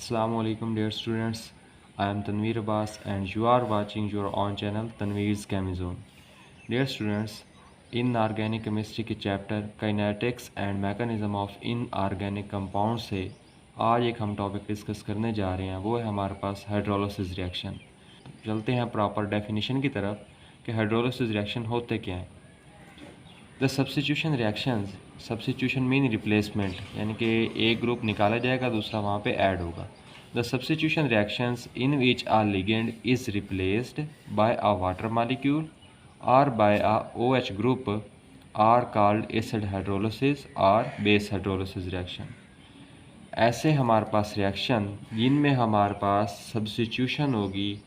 Assalamu alaikum dear students. I am Tanveer Abbas and you are watching your own channel Tanveer's Chemizone. Dear students, inorganic chemistry के chapter kinetics and mechanism of inorganic compound से आज एक हम topic discuss करने जा रहे हैं, वो है हमारे पास हाइड्रोलिसिस रिएक्शन। चलते हैं प्रॉपर डेफिनेशन की तरफ कि हाइड्रोलिसिस रिएक्शन होते क्या हैं। The substitution reactions, substitution mean replacement, यानी कि एक ग्रुप निकाला जाएगा दूसरा वहाँ पे ऐड होगा। The substitution reactions in which a ligand is replaced by a water molecule और by a OH group are called acid hydrolysis और बेस हाइड्रोलिसिस रिएक्शन। ऐसे हमारे पास रिएक्शन जिनमें हमारे पास सब्स्टिट्यूशन होगी,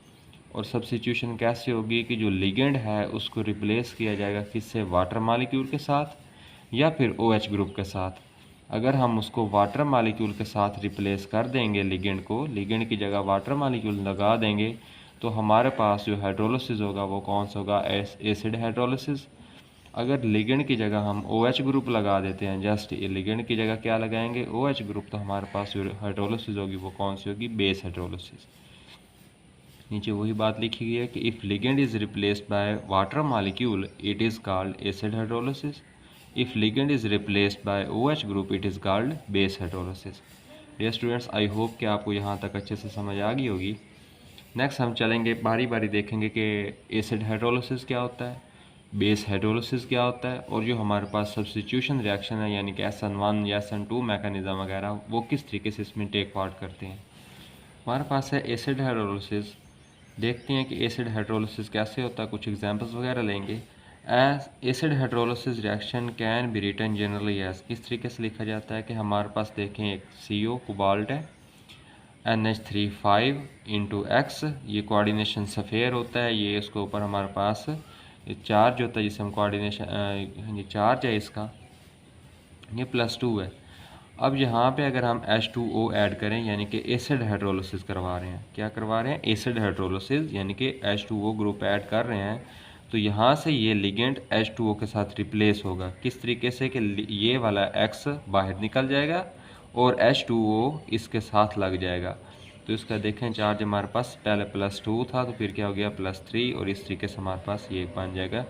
और सब्स्टिट्यूशन कैसे होगी कि जो लिगेंड है उसको रिप्लेस किया जाएगा किससे, वाटर मॉलिक्यूल के साथ या फिर OH ग्रुप के साथ। अगर हम उसको वाटर मॉलिक्यूल के साथ रिप्लेस कर देंगे लिगेंड को, लिगेंड की जगह वाटर मॉलिक्यूल लगा देंगे, तो हमारे पास जो हाइड्रोलिसिस होगा वो कौन सा होगा, एसिड हाइड्रोलिसिस। अगर लिगेंड की जगह हम OH ग्रुप लगा देते हैं, जस्ट ये लिगेंड की जगह क्या लगाएंगे, OH ग्रुप, तो हमारे पास जो हाइड्रोलिसिस होगी वो कौन सी होगी, बेस हाइड्रोलिसिस। नीचे वही बात लिखी गई है कि if ligand is replaced by water molecule it is called acid hydrolysis, if ligand is replaced by OH group it is called base hydrolysis. Dear students, I hope कि आपको यहाँ तक अच्छे से समझ आ गई होगी। नेक्स्ट हम चलेंगे, बारी बारी देखेंगे कि एसिड हाइड्रोलिसिस क्या होता है, बेस हाइड्रोलिसिस क्या होता है, और जो हमारे पास सब्स्टिट्यूशन रिएक्शन है यानी कि SN1 या SN2 मैकेनिज्म वगैरह वो किस तरीके से इसमें टेक पार्ट करते हैं। हमारे पास है एसिड हाइड्रोलिसिस। देखते हैं कि एसिड हाइड्रोलिसिस कैसे होता है, कुछ एग्जांपल्स वगैरह लेंगे। As acid hydrolysis reaction can be written generally as, किस तरीके से लिखा जाता है कि हमारे पास देखें एक CO कोबाल्ट है, NH3 5 इंटू X, ये कोऑर्डिनेशन सफ़ेयर होता है, ये इसके ऊपर हमारे पास चार्ज होता है जिसे हम कोऑर्डिनेशन, ये चार्ज है इसका, ये +2 है। अब यहाँ पे अगर हम H2O ऐड करें यानी कि एसिड हाइड्रोलिसिस करवा रहे हैं, क्या करवा रहे हैं, एसिड हाइड्रोलिसिस, यानी कि H2O ग्रुप ऐड कर रहे हैं, तो यहाँ से ये लिगेंड H2O के साथ रिप्लेस होगा। किस तरीके से कि ये वाला X बाहर निकल जाएगा और H2O इसके साथ लग जाएगा। तो इसका देखें चार्ज हमारे पास पहले +2 था, तो फिर क्या हो गया +3, और इस तरीके से हमारे पास ये बन जाएगा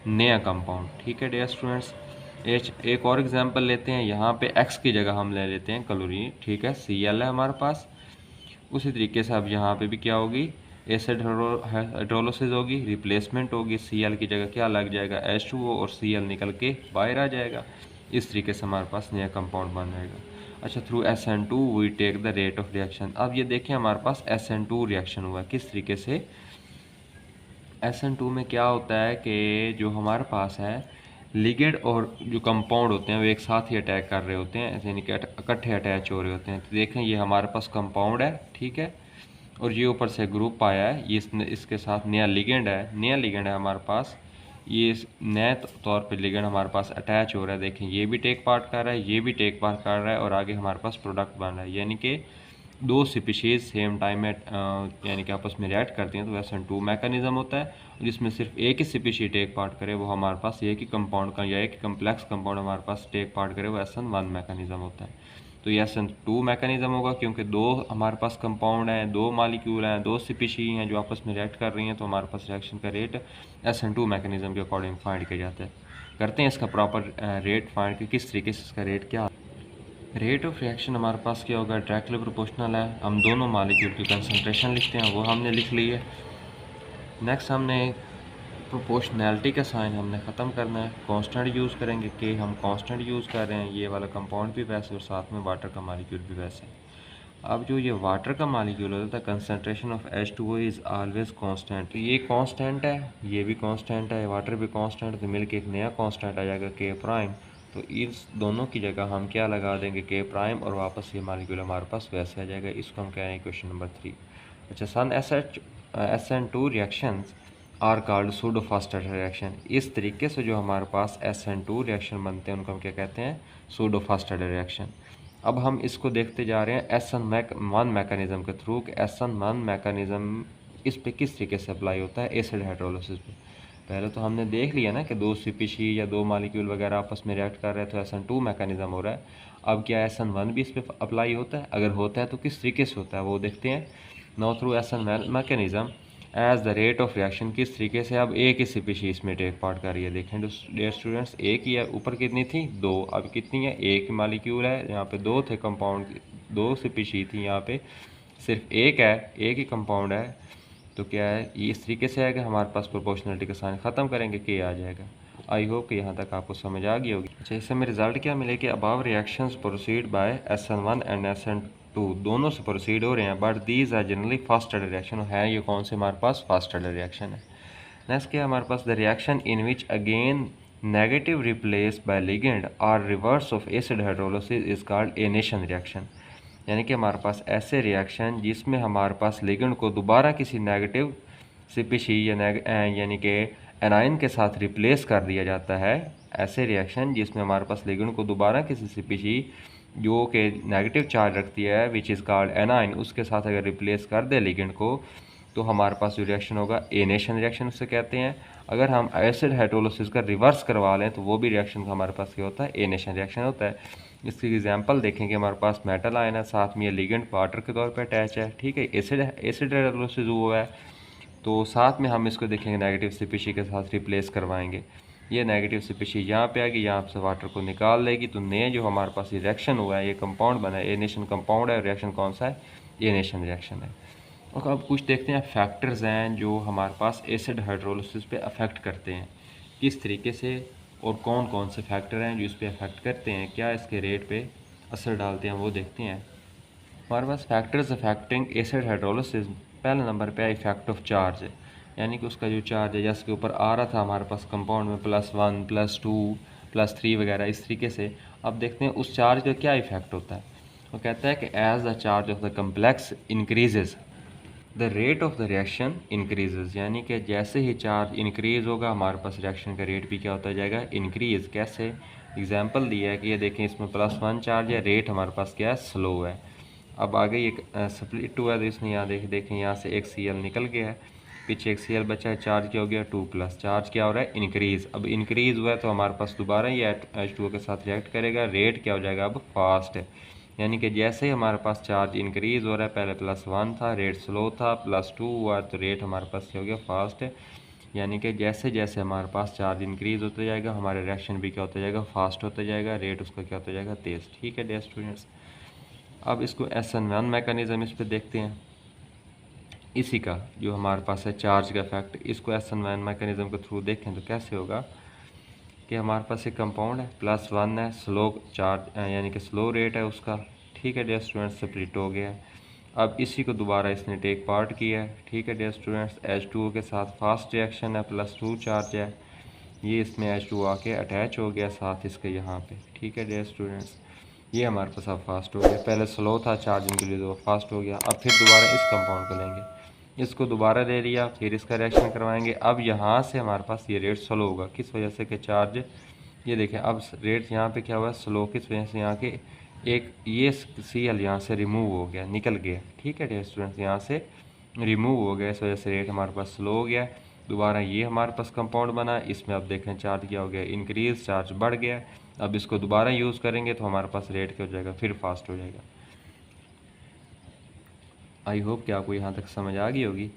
नया कंपाउंड। ठीक है डियर स्टूडेंट्स, एक और एग्जांपल लेते हैं। यहाँ पे X की जगह हम ले लेते हैं क्लोरीन, ठीक है, Cl है हमारे पास। उसी तरीके से अब यहाँ पे भी क्या होगी, एसिड हाइड्रोलिसिस होगी, रिप्लेसमेंट होगी, Cl की जगह क्या लग जाएगा, H2O, और Cl निकल के बाहर आ जाएगा। इस तरीके से हमारे पास नया कंपाउंड बन जाएगा। अच्छा, through SN2 we take the rate of reaction. अब ये देखें हमारे पास SN2 रिएक्शन हुआ, किस तरीके से, SN2 में क्या होता है कि जो हमारे पास है लिगेंड और जो कंपाउंड होते हैं वो एक साथ ही अटैक कर रहे होते हैं, यानी कि इकट्ठे अटैच हो रहे होते हैं। तो देखें ये हमारे पास कंपाउंड है, ठीक है, और ये ऊपर से ग्रुप आया है, ये इसके साथ नया लिगेंड है, नया लिगेंड है हमारे पास, ये नए तौर पे लिगेंड हमारे पास अटैच हो रहा है। देखें ये भी टेक पार्ट कर रहा है, ये भी टेक पार्ट कर रहा है, और आगे हमारे पास प्रोडक्ट बन रहा है, यानी कि दो स्पीशीज़ सेम टाइम में यानी कि आपस में रिएक्ट करती हैं, तो SN2 मैकेनिज्म होता है। जिसमें सिर्फ एक ही स्पीशी टेक पार्ट करे वो हमारे पास एक ही कंपाउंड का या एक ही कम्प्लेक्स कंपाउंड हमारे पास टेक पार्ट करे वो SN1 मैकेनिज्म होता है। तो ये SN2 मैकेनिज्म होगा क्योंकि दो हमारे पास कंपाउंड हैं, दो मालिक्यूल हैं, दो स्पीशी हैं जो आपस में रिएक्ट कर रही हैं, तो हमारे पास रिएक्शन का रेट SN2 मैकेनिज्म के अकॉर्डिंग फाइंड किया जाता है। करते हैं इसका प्रॉपर रेट फाइंड कि किस तरीके से इसका रेट क्या। रेट ऑफ रिएक्शन हमारे पास क्या होगा, डायरेक्टली प्रोपोर्शनल है। हम दोनों मालिक्यूल की कंसंट्रेशन लिखते हैं, वो हमने लिख ली है। नेक्स्ट हमने प्रोपोर्शनैलिटी का साइन हमने ख़त्म करना है, कांस्टेंट यूज़ करेंगे कि हम कांस्टेंट यूज़ कर रहे हैं, ये वाला कंपाउंड भी वैसे और साथ में वाटर का मालिक्यूल भी वैसे। अब जो ये वाटर का मालिक्यूल होता है, concentration of H2O is always constant, तो ये कांस्टेंट है, ये भी कांस्टेंट है, वाटर भी कांस्टेंट, तो मिलके एक नया कांस्टेंट आ जाएगा K'। तो इस दोनों की जगह हम क्या लगा देंगे, K', और वापस ये मालिक्यूल हमारे पास वैसे आ जाएगा। इसको हम कह रहे हैं क्वेश्चन नंबर 3। अच्छा, SN2 reactions are called pseudo faster reaction. इस तरीके से जो हमारे पास SN2 रिएक्शन बनते हैं उनको हम क्या कहते हैं, सूडो फास्टर रिएक्शन। अब हम इसको देखते जा रहे हैं SN1 मैकेनिज्म के थ्रू कि SN1 मैकेनिज्म इस पे किस तरीके से अप्लाई होता है एसिड हाइड्रोलिसिस पे। पहले तो हमने देख लिया ना कि दो स्पीशी या दो मालिक्यूल वगैरह आपस में रिएक्ट कर रहे हैं तो SN2 मैकेनिज्म हो रहा है। अब क्या SN1 भी इस पर अप्लाई होता है? अगर होता है तो किस तरीके से होता है वो देखते हैं। Now through SN1 mechanism as the rate of reaction, किस तरीके से अब एक ही स्पीशीज में टेक पार्ट कर रही है। देखें डियर स्टूडेंट्स, एक ही है, ऊपर कितनी थी? 2, अब कितनी है? एक मालिक्यूल है, यहाँ पे 2 थे कंपाउंड, 2 स्पीशीज थी, यहाँ पे सिर्फ एक है, एक ही कंपाउंड है। तो क्या है, ये इस तरीके से है कि हमारे पास प्रोपोर्शनलिटी का साइन ख़त्म करेंगे कि आ जाएगा। आई होप कि यहाँ तक आपको समझ आ गई होगी। अच्छा, इससे हमें रिजल्ट क्या मिले कि above reactions proceed by SN1 and SN2, दोनों से प्रोसीड हो रहे हैं, but these are generally first order reaction है। ये कौन से हमारे पास? फर्स्ट ऑर्डर रिएक्शन है। नेक्स्ट क्या हमारे पास? The reaction in which again negative replace by ligand और reverse of acid hydrolysis is called anation reaction. यानी कि हमारे पास ऐसे रिएक्शन जिसमें हमारे पास लिगेंड को दोबारा किसी नेगेटिव स्पीशीज यानी कि एनाइन के साथ रिप्लेस कर दिया जाता है। ऐसे रिएक्शन जिसमें हमारे पास लिगेंड को दोबारा किसी स्पीशीज जो कि नेगेटिव चार्ज रखती है विच इज़ कॉल्ड एनाइन, उसके साथ अगर रिप्लेस कर दे लिगेंड को, तो हमारे पास जो रिएक्शन होगा एनेशन रिएक्शन उसे कहते हैं। अगर हम एसिड हाइड्रोलिसिस का रिवर्स करवा लें तो वो भी रिएक्शन हमारे पास क्या होता है? एनेशन रिएक्शन होता है। इसकी एग्जांपल देखेंगे, हमारे पास मेटल आयन है, साथ में ये लिगेंड वाटर के तौर पे अटैच है, ठीक है, एसिड हाइड्रोलिसिस हुआ है, तो साथ में हम इसको देखेंगे नेगेटिव स्पीशीज के साथ रिप्लेस करवाएंगे। ये नेगेटिव स्पीशीज यहाँ पे आएगी, यहाँ से वाटर को निकाल लेगी, तो नए जो हमारे पास ये रिएक्शन हुआ है, ये कंपाउंड बना है, एनेशन कंपाउंड है, रिएक्शन कौन सा है? एनेशन रिएक्शन है। और अब कुछ देखते हैं फैक्टर्स हैं जो हमारे पास एसिड हाइड्रोलिसिस पे अफेक्ट करते हैं, किस तरीके से और कौन कौन से फैक्टर हैं जो इस पर अफेक्ट करते हैं, क्या इसके रेट पे असर डालते हैं, वो देखते हैं। हमारे पास फैक्टर्स अफेक्टिंग एसिड हाइड्रोलिसिस, पहले नंबर पे इफेक्ट ऑफ चार्ज है, यानी कि उसका जो चार्ज है, जैसे के ऊपर आ रहा था हमारे पास कंपाउंड में +1 +2 +3 वगैरह इस तरीके से। अब देखते हैं उस चार्ज का क्या इफेक्ट होता है। वो कहता है कि as the charge of the complex increases the rate of the reaction increases, यानी कि जैसे ही चार्ज इंक्रीज़ होगा हमारे पास रिएक्शन का रेट भी क्या होता जाएगा? इंक्रीज़। कैसे? एग्जांपल दिया है कि ये देखें, इसमें +1 चार्ज है, रेट हमारे पास क्या है? स्लो है। अब आगे एक स्प्लिट हुआ है, तो इसमें यहाँ देखें यहाँ से एक Cl निकल गया है, पीछे एक Cl बचा है, चार्ज क्या हो गया? 2+, चार्ज क्या हो रहा है? इंक्रीज़। अब इंक्रीज़ हुआ है तो हमारे पास दोबारा ये H2O के साथ रिएक्ट करेगा, रेट क्या हो जाएगा? अब फास्ट है। यानी कि जैसे ही हमारे पास चार्ज इंक्रीज़ हो रहा है, पहले +1 था, रेट स्लो था, +2 हुआ तो रेट हमारे पास क्या हो गया? फास्ट है। यानी कि जैसे जैसे हमारे पास चार्ज इंक्रीज़ होता जाएगा, हमारा रिएक्शन भी क्या होता जाएगा? फास्ट होता जाएगा, रेट उसका क्या होता जाएगा? तेज़। ठीक है डियर स्टूडेंट्स, अब इसको SN1 मैकेनिज़्म इस पर देखते हैं। इसी का जो हमारे पास है चार्ज का इफेक्ट, इसको SN1 मैकेनिज़्म के थ्रू देखें तो कैसे होगा कि हमारे पास एक कंपाउंड है, +1 है, स्लो चार्ज यानी कि स्लो रेट है उसका, ठीक है डियर स्टूडेंट्स, स्प्लिट हो गया है। अब इसी को दोबारा इसने टेक पार्ट किया है, ठीक है डियर स्टूडेंट्स, H2O के साथ फास्ट रिएक्शन है, +2 चार्ज है, ये इसमें H2O आके अटैच हो गया साथ इसके यहाँ पे, ठीक है डियर स्टूडेंट्स, ये हमारे पास अब फास्ट हो गया, पहले स्लो था चार्जिंग के लिए तो फास्ट हो गया। अब फिर दोबारा इस कंपाउंड को लेंगे, इसको दोबारा ले लिया, फिर इसका रिएक्शन करवाएंगे। अब यहाँ से हमारे पास ये रेट स्लो होगा, किस वजह से कि चार्ज, ये देखें अब रेट यहाँ पे क्या हुआ? स्लो। किस वजह से? यहाँ के एक ये Cl यहाँ से रिमूव हो गया, निकल गया, ठीक है डियर स्टूडेंट्स, यहाँ से रिमूव हो गया, इस वजह से रेट हमारे पास स्लो हो गया। दोबारा ये हमारे पास कंपाउंड बना, इसमें अब देखें चार्ज क्या हो गया? इंक्रीज, चार्ज बढ़ गया। अब इसको दोबारा यूज़ करेंगे तो हमारे पास रेट क्या हो जाएगा? फिर फास्ट हो जाएगा। आई होप कि आपको यहाँ तक समझ आ गई होगी।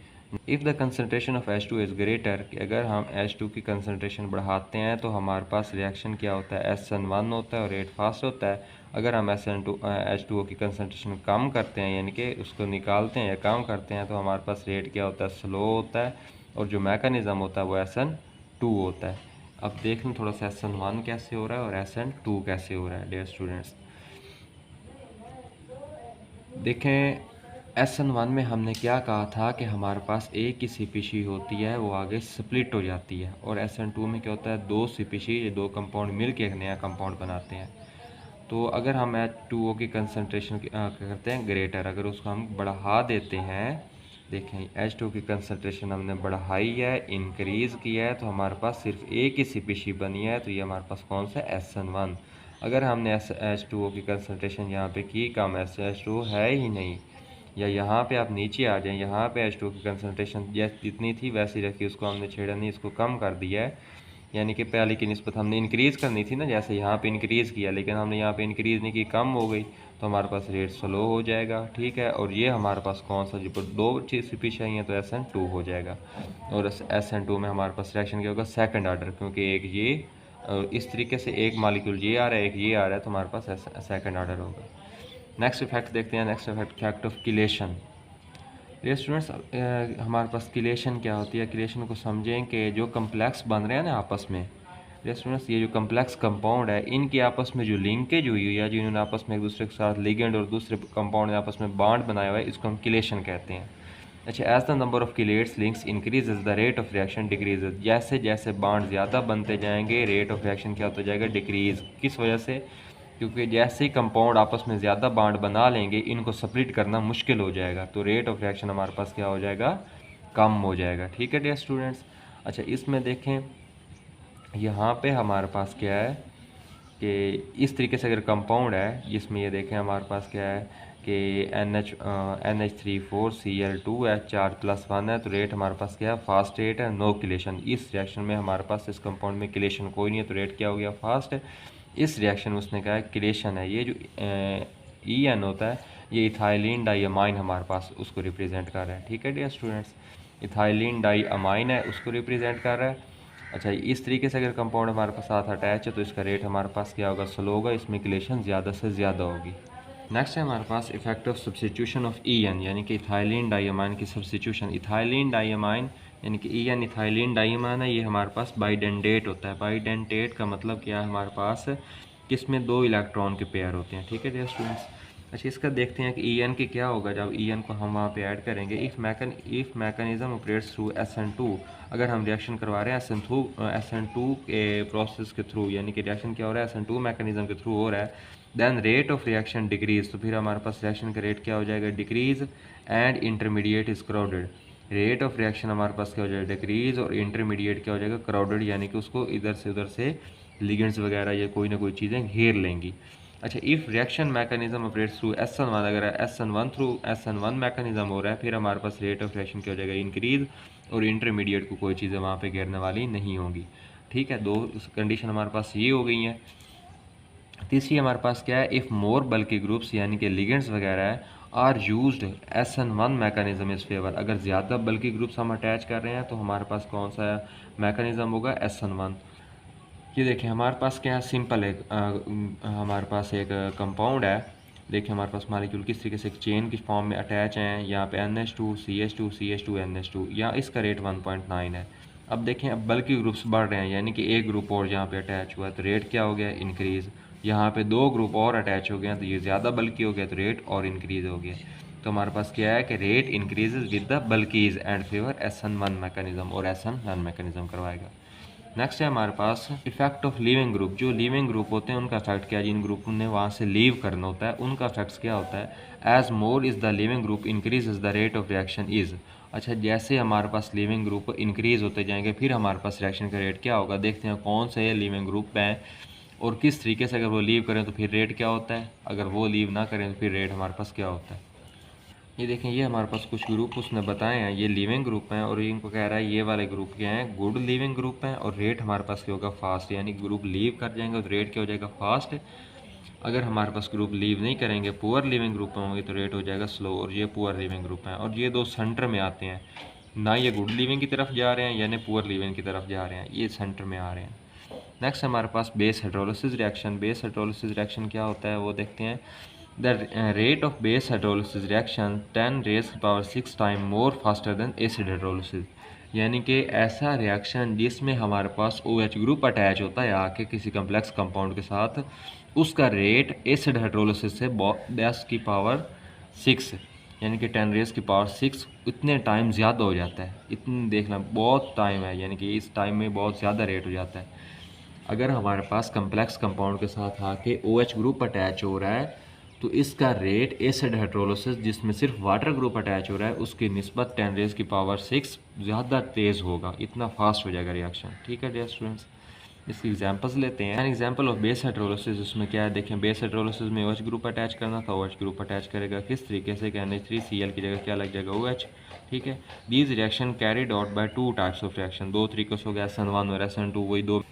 If the concentration of H2 is greater, कि अगर हम H2 की कंसनट्रेशन बढ़ाते हैं तो हमारे पास रिएक्शन क्या होता है? SN1 होता है और रेट फास्ट होता है। अगर हम H2O की कंसनट्रेशन कम करते हैं, यानी कि उसको निकालते हैं या कम करते हैं, तो हमारे पास रेट क्या होता है? स्लो होता है, और जो मैकेनिज़्म होता है वो SN2 होता है। अब देख लें थोड़ा सा SN1 कैसे हो रहा है और SN2 कैसे हो रहा है डियर स्टूडेंट्स। देखें SN1 में हमने क्या कहा था कि हमारे पास एक ही स्पीशीज होती है, वो आगे स्प्लिट हो जाती है, और SN2 में क्या होता है? 2 स्पीशीज, 2 कंपाउंड मिलके एक नया कंपाउंड बनाते हैं। तो अगर हम H2O की कंसनट्रेशन करते हैं ग्रेटर, अगर उसको हम बढ़ा देते हैं, देखें H2O की कंसनट्रेशन हमने बढ़ाई है, इंक्रीज़ किया है, तो हमारे पास सिर्फ एक ही स्पीशीज बनी है, तो ये हमारे पास कौन सा? SN1। अगर हमने H2O की कंसनट्रेशन यहाँ पे की कम, H2O है ही नहीं, या यहाँ पे आप नीचे आ जाएं, यहाँ पे H2O की कंसनट्रेशन जितनी थी वैसी रखी, उसको हमने छेड़ा नहीं, इसको कम कर दिया है, यानी कि पहले की निस्बत हमने इंक्रीज़ करनी थी ना, जैसे यहाँ पे इंक्रीज़ किया, लेकिन हमने यहाँ पे इंक्रीज़ नहीं की, कम हो गई, तो हमारे पास रेट स्लो हो जाएगा। ठीक है, और ये हमारे पास कौन सा, जो दो चीज़ पीछे आई हैं तो SN2 हो जाएगा। और SN2 में हमारे पास रिएक्शन क्या होगा, सेकंड ऑर्डर, क्योंकि एक ये इस तरीके से एक मालिक्यूल ये आ रहा है, एक ये आ रहा है, तो हमारे पास सेकंड ऑर्डर होगा। नेक्स्ट इफेक्ट देखते हैं, नेक्स्ट इफेक्ट ऑफ किलेशन। ये स्टूडेंट्स हमारे पास किलेशन क्या होती है, किलेशन को समझें कि जो कम्प्लेक्स बन रहे हैं ना आपस में, ये स्टूडेंट्स ये जो कम्प्लेक्स कंपाउंड है, इनकी आपस में जो लिंकेज हुई हुई है, जो इन्होंने आपस में एक दूसरे के साथ लिगेंड और दूसरे कंपाउंड ने आपस में बॉन्ड बनाया हुआ है, इसको हम किलेशन कहते हैं। अच्छा, as the number of chelates links increases the rate of reaction decreases. जैसे जैसे बॉन्ड ज़्यादा बनते जाएंगे, रेट ऑफ रिएक्शन क्या होता जाएगा, डिक्रीज। किस वजह से, क्योंकि जैसे ही कंपाउंड आपस में ज़्यादा बॉन्ड बना लेंगे, इनको स्प्लिट करना मुश्किल हो जाएगा, तो रेट ऑफ रिएक्शन हमारे पास क्या हो जाएगा, कम हो जाएगा। ठीक है डियर स्टूडेंट्स। अच्छा, इसमें देखें यहाँ पे हमारे पास क्या है कि इस तरीके से अगर कंपाउंड है, जिसमें ये देखें हमारे पास क्या है कि NH3 4Cl2H4+1 है, तो रेट हमारे पास क्या है, फास्ट रेट है, नो किलेशन। इस रिएक्शन में हमारे पास इस कंपाउंड में किलेशन कोई नहीं है, तो रेट क्या हो गया, फास्ट है। इस रिएक्शन में उसने कहा है किलेशन है। ये जो EN होता है, ये इथाइलिन डाइअमाइन हमारे पास उसको रिप्रेजेंट कर रहा है। ठीक है डियर स्टूडेंट्स, इथाइलिन डाइअमाइन है, उसको रिप्रेजेंट कर रहा है। अच्छा, इस तरीके से अगर कंपाउंड हमारे पास साथ अटैच है, तो इसका रेट हमारे पास क्या होगा, स्लो होगा, इसमें किलेशन ज़्यादा से ज़्यादा होगी। नेक्स्ट है हमारे पास effect of substitution of EN, यानी कि इथाइलिन डाइअमाइन की सब्स्टिट्यूशन। इथाइलिन डाइअमाइन यानी कि EN इथाइलिन डाइअमाइन है, ये हमारे पास बाइडेंटेट होता है। बाइडेंटेट का मतलब क्या है, हमारे पास किसमें दो इलेक्ट्रॉन के पेयर होते हैं। ठीक है डियर स्टूडेंट्स। अच्छा, इसका देखते हैं कि EN के क्या होगा जब EN को हम वहाँ पे ऐड करेंगे। If mechanism operates through SN2, अगर हम रिएक्शन करवा रहे हैं SN2 के प्रोसेस के थ्रू, यानी कि रिएक्शन क्या हो रहा है, SN2 मैकेनिज्म के थ्रू हो रहा है, then rate of reaction decrease, तो फिर हमारे पास रिएक्शन का रेट क्या हो जाएगा, decrease, and intermediate is crowded. Rate of reaction हमारे पास क्या हो जाएगा, डिक्रीज, और इंटरमीडिएट क्या हो जाएगा, क्राउडेड, यानी कि उसको इधर से उधर से लिगेंड्स वगैरह या कोई ना कोई चीज़ें घेर लेंगी। अच्छा, if reaction mechanism operates through SN1, अगर SN1 थ्रू SN1 मैकेनिज्म हो रहा है, फिर हमारे पास रेट ऑफ रिएक्शन क्या हो जाएगा, इंक्रीज, और इंटरमीडिएट को कोई चीज़ें वहाँ पे घेरने वाली नहीं होंगी। ठीक है, दो कंडीशन हमारे पास ये हो गई हैं। तीसरी हमारे पास क्या है, इफ़ मोर बल्कि ग्रुप्स यानी कि लिगेंड्स वगैरह है आर यूज्ड SN1 मैकेनिज्म इस फेवर, अगर ज़्यादा बल्कि ग्रुप्स हम अटैच कर रहे हैं, तो हमारे पास कौन सा मैकेनिज्म होगा, SN1। ये देखिए हमारे पास क्या है, सिंपल है, हमारे पास एक कंपाउंड है। देखिए हमारे पास मालिक्यूल किस तरीके से एक चेन की फॉर्म में अटैच हैं, यहाँ पे NH2 CH2 CH2 NH2, या इसका रेट 1.9 है। अब देखें, अब बल्कि ग्रुप्स बढ़ रहे हैं, यानी कि एक ग्रुप और यहाँ पे अटैच हुआ है, तो रेट क्या हो गया, इंक्रीज़। यहाँ पे दो ग्रुप और अटैच हो गए हैं, तो ये ज़्यादा बल्कि हो गया, तो रेट और इंक्रीज़ हो गया। तो हमारे पास क्या है कि rate increases with the bulkiness and favour SN1 mechanism, और SN1 मैकेनिज्म करवाएगा। नेक्स्ट है हमारे पास इफेक्ट ऑफ लीविंग ग्रुप। जो लीविंग ग्रुप होते हैं उनका इफेक्ट क्या है, जिन ग्रुप ने वहाँ से लीव करना होता है उनका इफेक्ट्स क्या होता है, as more is the leaving group increase the rate of reaction is. अच्छा, जैसे हमारे पास लिविंग ग्रुप इंक्रीज होते जाएंगे, फिर हमारे पास रिएक्शन का रेट क्या होगा, देखते हैं कौन से लिविंग ग्रुप हैं और किस तरीके से, अगर वो लीव करें तो फिर रेट क्या होता है, अगर वो लीव ना करें तो फिर रेट हमारे पास क्या होता है। ये देखें, ये हमारे पास कुछ ग्रुप उसने बताए हैं, ये लिविंग ग्रुप हैं, और इनको कह रहा है ये वाले ग्रुप क्या हैं, गुड लिविंग ग्रुप हैं, और रेट हमारे पास क्या होगा, फास्ट, यानी ग्रुप लीव कर जाएंगे तो रेट क्या हो जाएगा, फास्ट। अगर हमारे पास ग्रुप लीव नहीं करेंगे, पुअर लिविंग ग्रुप में होंगे, तो रेट हो जाएगा स्लो, और ये पुअर लिविंग ग्रुप हैं, और ये दो सेंटर में आते हैं, ना ये गुड लिविंग की तरफ जा रहे हैं या ना पुअर लिविंग की तरफ जा रहे हैं, ये सेंटर में आ रहे हैं। नेक्स्ट हमारे पास base hydrolysis reaction. Base hydrolysis reaction क्या होता है वो देखते हैं। The rate of base hydrolysis reaction 10⁻⁶ time more faster than acid hydrolysis, यानी कि ऐसा रिएक्शन जिसमें हमारे पास OH ग्रुप अटैच होता है आके किसी कम्प्लेक्स कंपाउंड के साथ, उसका रेट एसिड हाइड्रोलिसिस से 10⁻⁶, यानी कि 10⁻⁶ इतने टाइम ज़्यादा हो जाता है। इतने देखना बहुत टाइम है, यानी कि इस टाइम में बहुत ज़्यादा रेट हो जाता है। अगर हमारे पास कम्प्लेक्स कंपाउंड के साथ आके OH ग्रुप अटैच हो रहा है, तो इसका रेट एसिड हाइड्रोलिसिस जिसमें सिर्फ वाटर ग्रुप अटैच हो रहा है उसकी निस्बत 10⁻⁶ ज़्यादा तेज़ होगा, इतना फास्ट हो जाएगा रिएक्शन। ठीक है डियर स्टूडेंट्स। इसकी एग्जांपल्स लेते हैं। An example of base hydrolysis, उसमें क्या है देखें, बेस हाइड्रोलिसिस में OH ग्रुप अटैच करना था, OH ग्रुप अटैच करेगा किस तरीके से कि NH3Cl की जगह क्या लग जाएगा OH, ठीक है। These reaction carried out by two types of reaction, दो तरीकों से हो गया SN1 और SN2, वही दो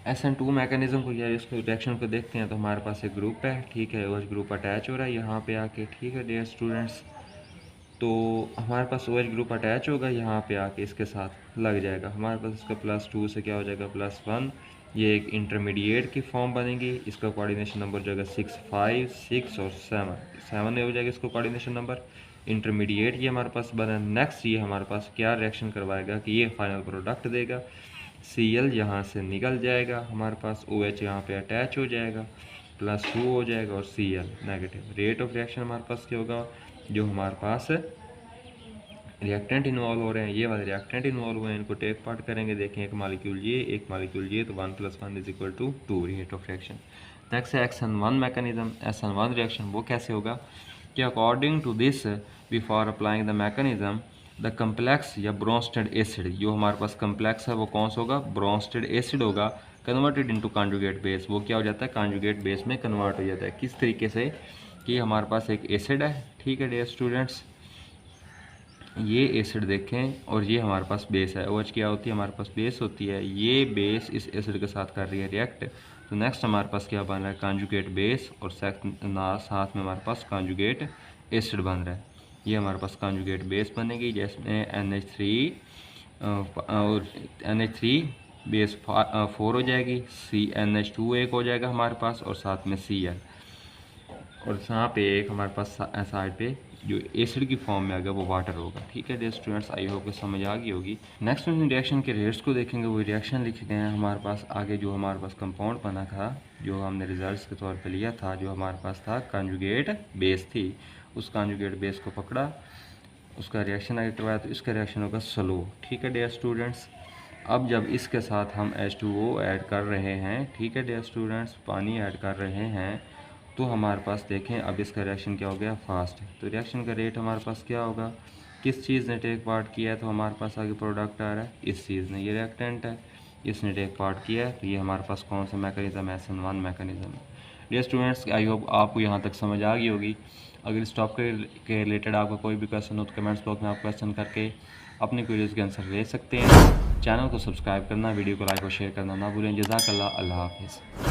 SN2 मैकेनिज्म को या इसको रिएक्शन को देखते हैं तो हमारे पास एक ग्रुप है, ठीक है, OH ग्रुप अटैच हो रहा है यहाँ पे आके, ठीक है डियर स्टूडेंट्स। तो हमारे पास OH ग्रुप अटैच होगा यहाँ पे आके, इसके साथ लग जाएगा, हमारे पास इसका +2 से क्या हो जाएगा +1, ये एक इंटरमीडिएट की फॉर्म बनेगी। इसका कोऑर्डिनेशन नंबर जो है 6, 5, 6 और 7 में हो जाएगा इसको कोऑर्डिनेशन नंबर। इंटरमीडिएट ये हमारे पास बना। नेक्स्ट ये हमारे पास क्या रिएक्शन करवाएगा कि ये फाइनल प्रोडक्ट देगा, Cl यहाँ से निकल जाएगा, हमारे पास OH यहाँ पे अटैच हो जाएगा, +2 हो जाएगा और Cl negative. Rate of reaction हमारे पास क्या होगा, जो हमारे पास रिएक्टेंट इन्वॉल्व हो रहे हैं, ये वाले रिएक्टेंट इन्वॉल्व हुए हैं, इनको टेक पार्ट करेंगे, देखें एक मालिक्यूल ये, एक मालिक्यूल ये, तो 1 + 1 = 2 रेट ऑफ रिएक्शन। नेक्स्ट है SN1 मैकेनिज्म। SN1 रिएक्शन वो कैसे होगा कि according to this before applying the mechanism the complex या ब्रोंस्टेड एसिड, जो हमारे पास कम्प्लेक्स है वो कौन सा होगा, ब्रोंस्टेड एसिड होगा, कन्वर्टेड इनटू कॉन्जुगेट बेस, वो क्या हो जाता है कॉन्जुगेट बेस में कन्वर्ट हो जाता है। किस तरीके से कि हमारे पास एक एसिड है, ठीक है डियर स्टूडेंट्स, ये एसिड देखें और ये हमारे पास बेस है, OH क्या होती है हमारे पास बेस होती है, ये बेस इस एसिड के साथ कर रही है रिएक्ट, तो नेक्स्ट हमारे पास क्या बन रहा है कॉन्जुगेट बेस और साथ में हमारे पास कॉन्जुगेट एसिड बन रहा है। ये हमारे पास कॉन्जुगेट बेस बनेगी जिसमें NH3 और NH3 बेस 4 हो जाएगी, NH2 एक हो जाएगा हमारे पास और साथ में Cl, और यहाँ पे एक हमारे पास साइड पे जो एसिड की फॉर्म में आ गया वो वाटर होगा, ठीक है डियर स्टूडेंट्स, आई होप समझ आ गई होगी। नेक्स्ट हम रिएक्शन के रेट्स को देखेंगे, वो रिएक्शन लिखे गए हैं हमारे पास आगे, जो हमारे पास कंपाउंड बना था, जो हमने रिजल्ट्स के तौर पे लिया था, जो हमारे पास था कॉन्जुगेट बेस थी, उस कॉन्जुगेट बेस को पकड़ा, उसका रिएक्शन आगे करवाया, तो इसका रिएक्शन होगा स्लो, ठीक है डियर स्टूडेंट्स। अब जब इसके साथ हम H2O ऐड कर रहे हैं, ठीक है डियर स्टूडेंट्स, पानी ऐड कर रहे हैं, तो हमारे पास देखें अब इसका रिएक्शन क्या हो गया फास्ट, तो रिएक्शन का रेट हमारे पास क्या होगा, किस चीज़ ने टेक पार्ट किया है तो हमारे पास आगे प्रोडक्ट आ रहा है, इस चीज़ ने, ये रिएक्टेंट है, इसने टेक पार्ट किया है, तो ये हमारे पास कौन सा मैकेनिज्म है, SN1 मैकेनिज्म है। डियर स्टूडेंट्स, आई होप आपको यहाँ तक समझ आ गई होगी। अगर इस टॉपिक के रिलेटेड आपका कोई भी क्वेश्चन हो तो कमेंट्स बॉक्स में आप क्वेश्चन करके अपनी क्वेरीज के आंसर ले सकते हैं। चैनल को सब्सक्राइब करना, वीडियो को लाइक और शेयर करना ना भूलें। जज़ाकल्लाह, अल्लाह हाफिज़।